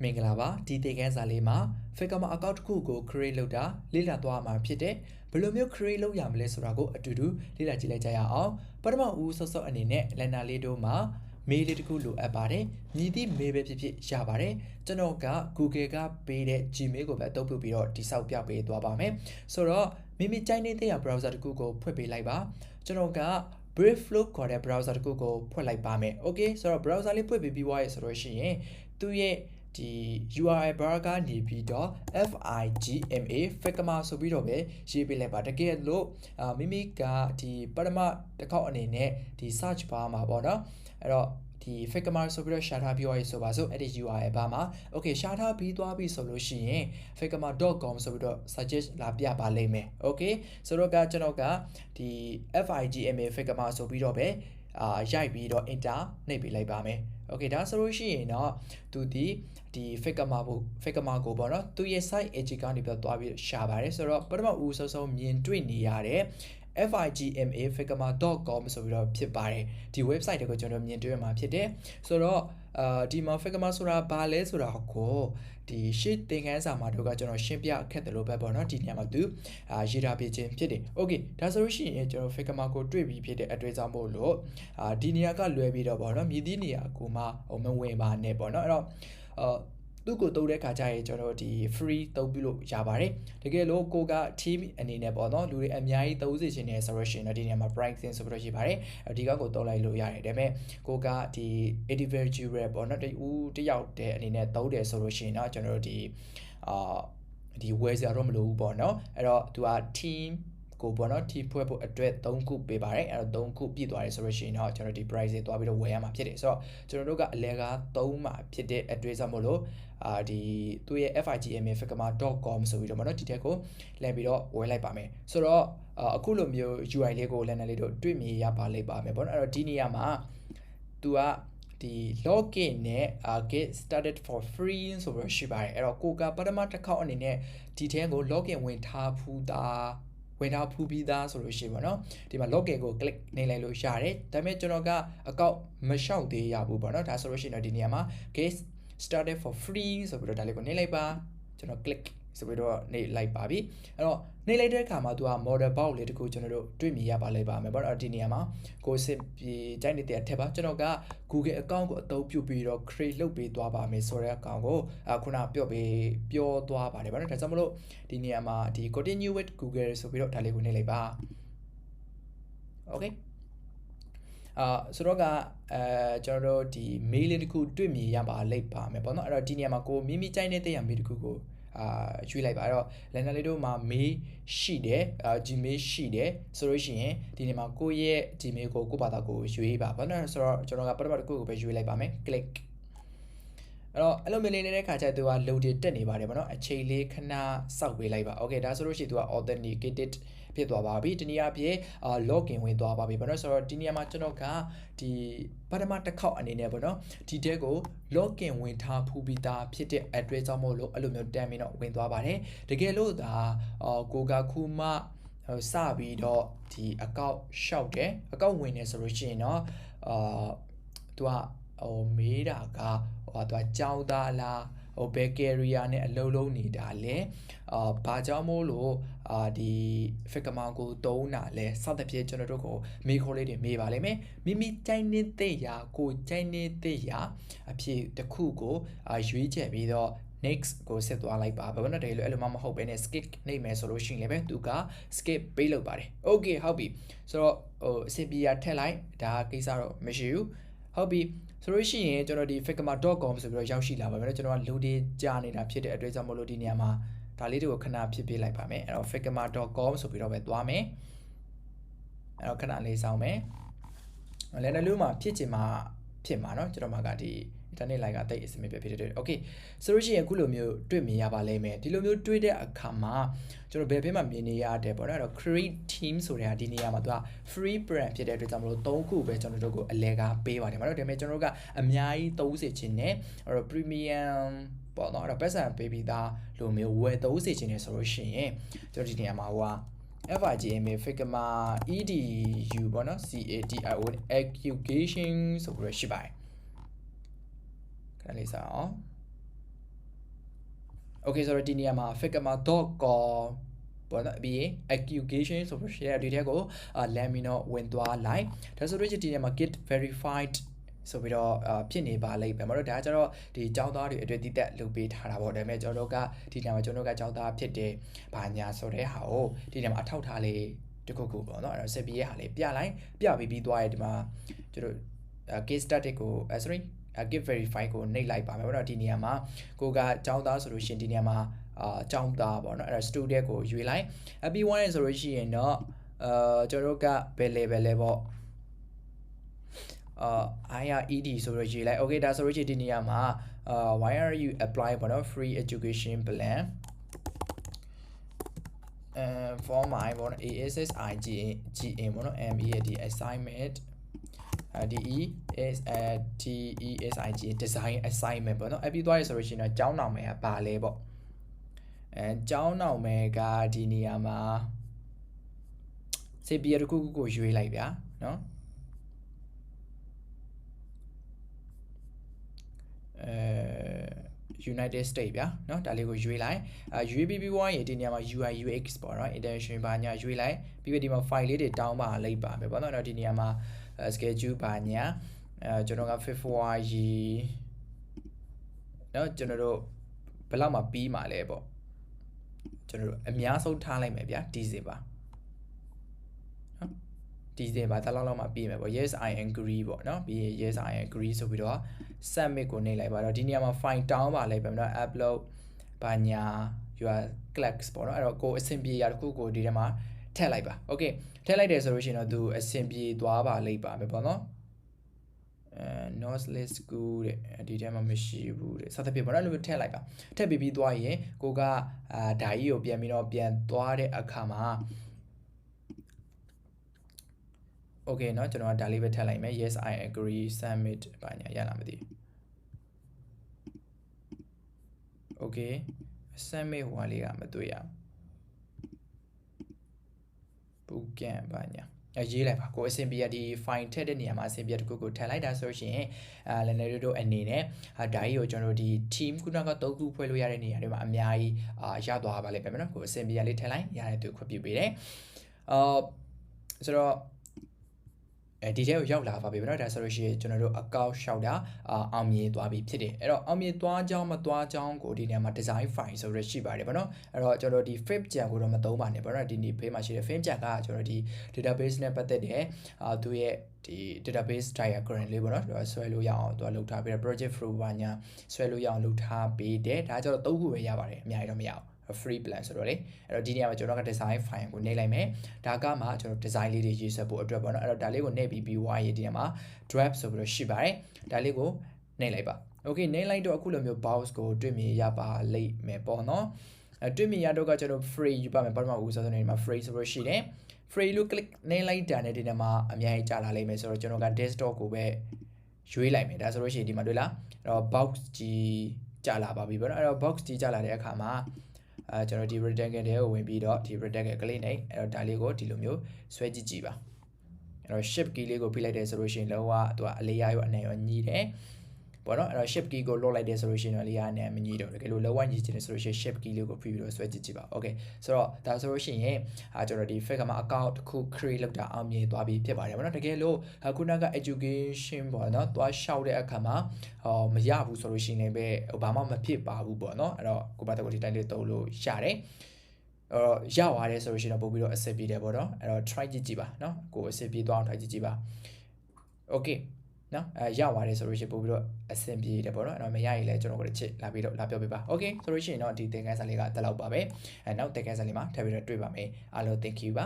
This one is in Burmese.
မင်္ဂလာပါဒီသင်ခန်းစာလေးမှာ Figma account တစ်ခုကို create လုပ်တာလေ့လာသွားမှာဖြစ်တဲ့ဘယ်လိုမျိုး create လုပ်ရမလဲဆိုတာကိုအတူတူလေ့လာကြည့်လိုက်ကြရအောင်ပထမဦးစောအနေနဲ့လန်နာလေးတို့မှာ mail လေးတစ်ခုလိုအပ်ပါတယ်မြည်သည့် mail ပဲဖြစ်ဖြစ်ရပါတယ်ကျွန်တော်က Google ကပေးတဲ့ Gmail ကိုပဲအသုံးပြုပြီးတော့တိစောက်ပြပေးသွားပါမယ်ဆိုတော့မိမိကြိုက်နေတဲ့ browser တစ်ခုကိုဖွင့်ပေးလိုက်ပါကျွန်တော်ကBrave လို့ခေါ်တဲ့ browser တစ်ခုကိုဖွင့်လိုက်ပါမယ် okay ဆိုတော့ browser လေးဖွင့်ပြီးွားရဆိုလို့ရှိရင်သူ့ရဲ့ဒီ URL bar ကနေပြီးတော့ Figma ဆိုပြီးတော့ပဲရေးပေးလိုက်ပါတကယ်လို့မိမိကဒီပထမတစ်ခေါက်အနေနဲ့ဒီ search bar မှာပေါ့နော်အဲ့တော့ဒီ Figma ဆိုပြီးတော့ရှာထားပြီးရဆိုပါစို့အဲ့ဒီ URL bar မှာ okay ရှာထားပြီးသွားပြီဆိုလို့ရှိရင် figma.com ဆိုပြီးတော့ suggest လာပြပါလိမ့်မယ် okay ဆိုတော့ကျွန်တော်ကဒီ Figma ဆိုပြီးတော့ပဲရိုက်ပြီးတော့ enter နှိပ်ပေးလိုက်ပါမယ် okay ဒါဆိုလို့ရှိရင်တော့သူဒီ Figma ကိုပေါ့နော်သူရဲ့ site edge ကနေပြီးတော့သွားပြီးရှာပါတယ်ဆိုတော့ပထမဦးဆုံးမြင်တွေ့နေရတဲ့ Figma.com ဆိုပြီးတော့ဖြစ်ပါတယ်ဒီ website တွေကိုကျွန်တော်မြင်တွေ့မှာဖြစ်တယ်ဆိုတော့ဒီမှာ Figma ဆိုတာဘာလဲဆိုတာကိုဒီရှေ့သင်ခန်းစာမှာတို့ကကျွန်တော်ရှင်းပြခက်တယ်လို့ပဲပေါ့နော်ဒီနေရာမှာသူရေးထားပေးခြင်းဖြစ်တယ် okay ဒါဆိုလို့ရှိရင်ကျွန်တော် Figma ကိုတွေ့ပြီးဖြစ်တဲ့အတွေ့အကြုံမို့လို့ဒီနေရာကလွယ်ပြီးတော့ပေါ့နော်မြည်သည့်နေရာကိုမှမဝင်ပါနဲ့ပေါ့နော်အဲ့တော့သူ့ကိုတုံးတဲ့ခါကျရင်ကျွန်တော်ဒီ free သုံးပြီးလို့ရပါတယ်တကယ်လို့ကိုက team အနေနဲ့ပေါ့နော်လူတွေအများကြီးသုံးစေချင်တယ်ဆိုတော့ရှင်တော့ဒီနေရာမှာ pricing ဆိုပြီးတော့ရေးပါတယ်ဒီကောင်ကိုသုံးလိုက်လို့ရတယ်ဒါပေမဲ့ကိုကဒီ individual ပေါ့နော်တယောက်တည်းအနေနဲ့သုံးတယ်ဆိုလို့ရှင်တော့ကျွန်တော်ဒီ web စရာတော့မလိုဘူးပေါ့နော်အဲ့တော့သူက teamကိုပေါ့နော် team ဖွဲ့ဖို့အတွက်3ခုပေးပါတယ်အဲ့တော့3ခုပြည့်သွားတယ်ဆိုလို့ရှိရင်တော့ကျွန်တော်ဒီ price တွေသွားပြီးတော့ဝယ်ရမှာဖြစ်တယ်ဆိုတော့ကျွန်တော်တို့ကအလဲကား3မှာဖြစ်တဲ့အတွေ့အကြုံမို့လို့ဒီသူ့ရဲ့ Figma.com ဆိုပြီးတော့ပေါ့နော်ဒီထက်ကိုလည်ပြီးတော့ဝယ်လိုက်ပါမယ်ဆိုတော့အခုလိုမျိုး UI လေးကိုလည်နေလေးတို့တွေ့မြင်ရပါလိမ့်ပါမယ်ပေါ့နော်အဲ့တော့ဒီနေရာမှာသူကဒီ login နဲ့ get started for free ဆိုပြီးတော့ရှိပါတယ်အဲ့တော့ကိုကပထမတစ်ခေါက်အနေနဲ့ဒီထဲကို login ဝင်ထားဖူးပြီးသားဆိုလို့ရှိပါတော့ဒီမှာ login ကို click နေလိုက်လို့ရတယ်ဒါပေမဲ့ကျွန်တော်ကအကောင့်မလျှောက်သေးရဘူးပေါ့နော်ဒါဆိုလို့ရှိရင်တော့ဒီနေရာမှာ get started for free ဆိုပြီးတော့ဒါလေးကိုနေလိုက်ပါကျွန်တော် click ဆိုပြီးတော့နေလိုက်ပါပြီအဲ့တော့နေလိုက်တဲ့အခါမှာသူက model box လေးတခုကျွန်တော်တို့တွေ့မြင်ရပါလိမ့်ပါမယ်ပေါ့အဲ့ဒီနေရာမှာကိုစစ်ပြီးကြိုက်နေတဲ့ထက်ပါကျွန်တော်က Google account ကိုအသုံးပြုပြီးတော့ create လုပ်ပေးသွားပါမယ်ဆိုတဲ့ account ကိုခုနပြောသွားပါတယ်ပေါ့နော်ဒါကြောင့်မလို့ဒီနေရာမှာဒီ continue with Google ဆိုပြီးတော့ဒါလေးကိုနေလိုက်ပါ okay ဆိုတော့ကျွန်တော်တို့ဒီ mail လေးတစ်ခုတွေ့မြင်ရပါလိမ့်ပါမယ်ပေါ့နော်အဲ့တော့ဒီနေရာမှာကိုမိမိကြိုက်နေတဲ့ mail တစ်ခုကိုရွေးလိုက်ပါအဲ့တော့လန်နာလေးတို့မှာ mail ရှိတယ် Gmail ရှိတယ်ဆိုလို့ရှိရင်ဒီနေရာမှာကိုယ့်ရဲ့ Gmail ကိုကိုယ့်ဘာသာကိုရွေးပါပေါ့နော်ဆိုတော့ကျွန်တော်ကပထမတစ်ခုကိုပဲရွေးလိုက်ပါမယ် click အဲ့တော့အဲ့လိုမျိုးလေးနေတဲ့ခါကျသူက load တက်နေပါတယ်ပေါ့နော်အချိန်လေးခဏစောက်ပေးလိုက်ပါ okay ဒါဆိုလို့ရှိရင်သူက authenticated ဖြစ်သွားပါပြီဒီနေရာပြည့် login ဝင်သွားပါပြီပေါ့နော်ဆိုတော့ဒီနေရာမှာကျွန်တော်ကဒီပထမတစ်ခေါက်အနေနဲ့ပေါ့နော်ဒီတဲကို login ဝင်ထားဖူးပြီးသားဖြစ်တဲ့ address ကြောင့်မို့လို့အဲ့လိုမျိုးတန်ပြီးတော့ဝင်သွားပါတယ်တကယ်လို့ဒါကိုကခုမှစပြီးတော့ဒီ account ရှောက်တယ် account ဝင်နေဆိုလို့ရှိရင်တော့သူကမေးတာကသူကကြောင်းသားလားဘယ် career နဲ့အလုံးလုံးနေတာလဲဘာကြောင့်မို့လို့ဒီ Figma ကိုတုံးတာလဲစသဖြင့်ကျွန်တော်တို့ကိုမေးခေါ်လေးတွေမေးပါလိမ့်မယ်မိမိကြိုက်နေတဲ့ရာကိုကြိုက်နေတဲ့ရာအဖြစ်တစ်ခုကိုရွေးချယ်ပြီးတော့ next ကိုဆက်သွားလိုက်ပါဘာလို့လဲအဲ့လိုမှမဟုတ်ဘဲနဲ့ skip နေမယ်ဆိုလို့ရှိရင်လည်းပဲသူက skip ပေးလုပ်ပါတယ် okay ဟုတ်ပြီဆိုတော့အစီအပြာထက်လိုက်ဒါကိစ္စတော့မရှိဘူးဟုတ်ပြီဆိုလို့ရှိရင်ကျွန်တော်ဒီ Figma.com ဆိုပြီးတော့ရောက်ရှိလာပါမယ်ကျွန်တော်က load ကြာနေတာဖြစ်တဲ့အတွက်ကြောင့်မလို့ဒီနေရာမှာဒါလေးတွေကိုခဏဖြစ်ပေးလိုက်ပါမယ်အဲ့တော့ Figma.com ဆိုပြီးတော့ပဲသွားမယ်အဲ့တော့ခဏလေးစောင့်မယ်လည်းလည်းလို့မှာဖြစ်မှာเนาะကျွန်တော်မှာကဒီ internet line ကတိတ်အဆင်မပြေဖြစ်တဲ့ okay ဆိုလို့ရှိရင်အခုလိုမျိုးတွေ့မြင်ရပါလိမ့်မယ်ဒီလိုမျိုးတွေ့တဲ့အခါမှာကျွန်တော်ဘယ်ဘက်မှာမြင်နေရတယ်ပေါ့နော်အဲ့တော့ create team ဆိုတဲ့ဒီနေရာမှာသူက free brand ဖြစ်တဲ့အတွက်ကြောင့်မလို့3ခုပဲကျွန်တော်တို့ကိုအလဲကားပေးပါတယ်ပေါ့နော်ဒါပေမဲ့ကျွန်တော်တို့ကအများကြီးသုံးစေချင်တယ်အဲ့တော့ premium ပေါ့နော်အဲ့တော့ပတ်စံပေးပြီးသားလိုမျိုးဝယ်သုံးစေချင်တယ်ဆိုလို့ရှိရင်ကျွန်တော်ဒီနေရာမှာဟိုကFigma edu ပေါ့နော် CATIO education ဆိုပြီးတော့ရှိပါတယ်ခဏလေးစအောင် okay ဆိုတော့ဒီနေရာမှာ figma.com ပေါ့နော်ပြီးရင် education ဆိုလို့ရှိရင်ဒီထက်ကိုlet me know ဝင်သွားလိုက်ဒါဆိုလို့ရှိရင်ဒီနေရာမှာ get verified ဆိုပြီးတော့ဖြစ်နေပါလိမ့်မယ်မဟုတ်ဒါကကျတော့ဒီចောင်းသားတွေအတွက်တည်တက်လုပ်ပေးထားတာပေါ့ဒါပေမဲ့ကျွန်တော်တို့ကဒီနေရာမှာကျွန်တော်တို့ကចောင်းသားဖြစ်တယ်ဘာညာဆိုတဲ့ဟာကိုဒီနေရာမှာအထောက်ထားလေးတခုခုပေါ့နော်အဲ့တော့ဆက်ပြီးရဟာလေးပြလိုက်ပြပြီးသွားရဲ့ဒီမှာကျွန်တော်case static ကိုsorry get verify ကိုနှိပ်လိုက်ပါမယ်ပေါ့နော်ဒီနေရာမှာကိုကចောင်းသားဆိုလို့ရှိရင်ဒီနေရာမှာចောင်းသားပေါ့နော်အဲ့ဒါ student ကိုရွေးလိုက်ပြီး1ဆိုလို့ရှိရင်တော့ကျွန်တော်တို့ကဘယ် level လဲပေါ့IRED ဆိုတော့ရေးလိုက် okay ဒါဆိုလို့ရှိရင်ဒီနေရာမှာwhy are you apply ပေါ့နော် free education plan for my ပေါ့နော် ASSIGA ပေါ့နော် MEAD assignment DESIG design assignment ပေါ့နော်ပြီးသွားရဆိုလို့ရှိရင်တော့ကျောင်းအောင်မယ်ကပါလဲပေါ့ကျောင်းအောင်မယ်ကဒီနေရာမှာစေပီရတစ်ခုခုကိုရွေးလိုက်ဗျာနော်United States ဗျာเนาะဒါလေးကိုရွေးလိုက်ရွေးပြီးွားရင်ဒီနေရာမှာ UI UX ပေါ့နော် intention ဘာညာရွေးလိုက်ပြီးပြီးဒီမှာ file လေးတွေတောင်းပါလိုက်ပါမယ်ပေါ့နော်အဲ့တော့ဒီနေရာမှာschedule ဘာညာကျွန်တော်က February เนาะကျွန်တော်တို့ဘယ်လောက်မှပြီးမှာလဲပေါ့ကျွန်တော်တို့အများဆုံးထားလိုက်မယ်ဗျာ December နော် December တလောက်မှပြီးမယ်ပေါ့ yes I agree ပေါ့နော်ပြီးရင် yes I agree ဆိုပြီးတော့ submit ကိုနှိပ်လိုက်ပါတော့ဒီနေရာမှာ file တောင်းပါလိုက်ပါမယ်နော် upload ဘာညာ your clicks ပေါ့နော်အဲ့တော့ကိုအဆင်ပြေရတခုကိုဒီထဲမှာထည့်လိုက်ပါ okay ထည့်လိုက်တယ်ဆိုလို့ရှိရင်တော့သူအဆင်ပြေသွားပါလိမ့်ပါမယ်ပေါ့နော်Northless School တဲ့ဒီထဲမှာမရှိဘူးတဲ့စသဖြင့်ပေါ့နော်အဲ့လိုထည့်လိုက်ပါထည့်ပြီးသွားရင်ကိုကဓာကြီးကိုပြန်ပြီးတော့ပြန်သွားတဲ့အခါမှာ okay เนาะကျွန်တော်ကဒါလေးပဲထည့်လိုက်မယ် yes I agree submit ဘာညာရလားမသိဘူး okay submit ဟိုလေးကမတွေ့ရဘူးပူကန်ဘာညာရေးလိုက်ပါကိုအဆင်ပြေဒီ file ထည့်တဲ့နေရာမှာအဆင်ပြေတခုကိုထည့်လိုက်တာဆိုရှင်လည်းနေတို့အနေနဲ့ဒါကြီးကိုကျွန်တော်တို့ဒီ team ခုနက3ခုဖွဲ့လို့ရတဲ့နေရာတွေမှာအများကြီးရသွားပါလိမ့်မယ်နော်ကိုအဆင်ပြေလေးထည့်လိုက်ရတဲ့သူခွင့်ပြုပေးတယ်ဆိုတော့ဒီထဲကိုရောက်လာပါပြီเนาะဒါဆိုလို့ရှိရင်ကျွန်တော်တို့အကောင့်လျှောက်တာအောင်မြင်သွားပြီဖြစ်တယ်အဲ့တော့အောင်မြင်သွားကြောင်းမသွားကြောင်းကိုဒီနေရာမှာ design file ဆိုရရှိပါတယ်ဗောနော်အဲ့တော့ကျွန်တော်ဒီ Figma ကြံကိုတော့မသုံးပါနဲ့ဗောနော်ဒီနေ့ဖေးမှာရှိတဲ့ Figma ကြံကကျွန်တော်ဒီ database နဲ့ပတ်သက်တဲ့သူရဲ့ဒီ database diagram လေးဗောနော်သူဆွဲလို့ရအောင်သူလုပ်ထားပြီးတော့ project flow ဘာညာဆွဲလို့ရအောင်လုပ်ထားပေးတယ်ဒါကျွန်တော်3ခုပဲရပါတယ်အများကြီးတော့မရဘူးfree plan ဆိုတော့လေအဲ့တော့ဒီနေရာမှာကျွန်တော်က design file ကိုနှိပ်လိုက်မယ်ဒါကမှကျွန်တော် design လေးတွေရေးဆွဲဖို့အတွက်ပေါ့နော်အဲ့တော့ဒါလေးကိုနှိပ်ပြီးွားရေးဒီနေရာမှာ draft ဆိုပြီးတော့ရှိပါတယ်ဒါလေးကိုနှိပ်လိုက်ပါ okay နှိပ်လိုက်တော့အခုလိုမျိုး box ကိုတွေ့မြင်ရပါလိမ့်မယ်ပေါ့နော်တွေ့မြင်ရတော့ကကျွန်တော် free ယူပါမယ်ပထမဦးဆုံးနေမှာ free ဆိုလို့ရှိတယ် free လို့ click နှိပ်လိုက်တာနဲ့ဒီနေရာမှာအများကြီးကြာလာလိမ့်မယ်ဆိုတော့ကျွန်တော်က desktop ကိုပဲရွေးလိုက်မယ်ဒါဆိုလို့ရှိရင်ဒီမှာတွေ့လားအဲ့တော့ box ကြီးကြာလာပါပြီပေါ့နော်အဲ့တော့ box ကြီးကြာလာတဲ့အခါမှာကျွန်တော်ဒီ rectangle တွေကိုဝင်ပြီးတော့ဒီ rectangle ကလေးနဲ့အဲ့တော့ဒါလေးကိုဒီလိုမျိုးဆွဲကြည့်ပါအဲ့တော့ shift key လေးကိုဖိလိုက်တယ်ဆိုလို့ရှိရင်လောကသူကအလေးရရောအနံရောညီးတယ်ပေါ့နော်အဲ့တော့ shift key ကိုလွှတ်လိုက်တယ်ဆိုလို့ရှိရင်တော့အလေးရအနံမညီးတော့တကယ်လို့လောကညီးချင်တယ်ဆိုလို့ရှိရင် shift key လေးကိုဖိပြီးတော့ဆွဲကြည့်ပါ okay ဆိုတော့ဒါဆိုလို့ရှိရင်ကျွန်တော်ဒီ Figma account တစ်ခု create လုပ်တာအောင်မြင်သွားပြီဖြစ်ပါတယ်ပေါ့နော်တကယ်လို့ခုနက education ပေါ့နော်သွားရှောက်တဲ့အခါမှာမရဘူးဆိုလို့ရှိရင်ပဲဘာမှမဖြစ်ပါဘူးပေါ့နော်အဲ့တော့ကိုပါတော့ဒီတိုင်းလေးသုံးလို့ရတယ်ရောက်ရတယ်ဆိုလို့ရှိရင်တော့ပို့ပြီးတော့ accept ပေးတယ်ပေါ့နော်အဲ့တော့ try ကြည့်ပါနော်ကို accept ပေးသွားအောင် try ကြည့်ပါ okay နော်ရောက်ရတယ်ဆိုလို့ရှိရင်ပို့ပြီးတော့ accept ပေးတယ်ပေါ့နော်အဲ့တော့မရရင်လည်းကျွန်တော်ကိုတစ်ချက်လာပြီးတော့လာပြောပေးပါ okay ဆိုလို့ရှိရင်တော့ဒီသင်ခန်းစာလေးကတက်လောက်ပါပဲနောက်သင်ခန်းစာလေးမှာထပ်ပြီးတော့တွေ့ပါမယ်အားလုံး thank you ပါ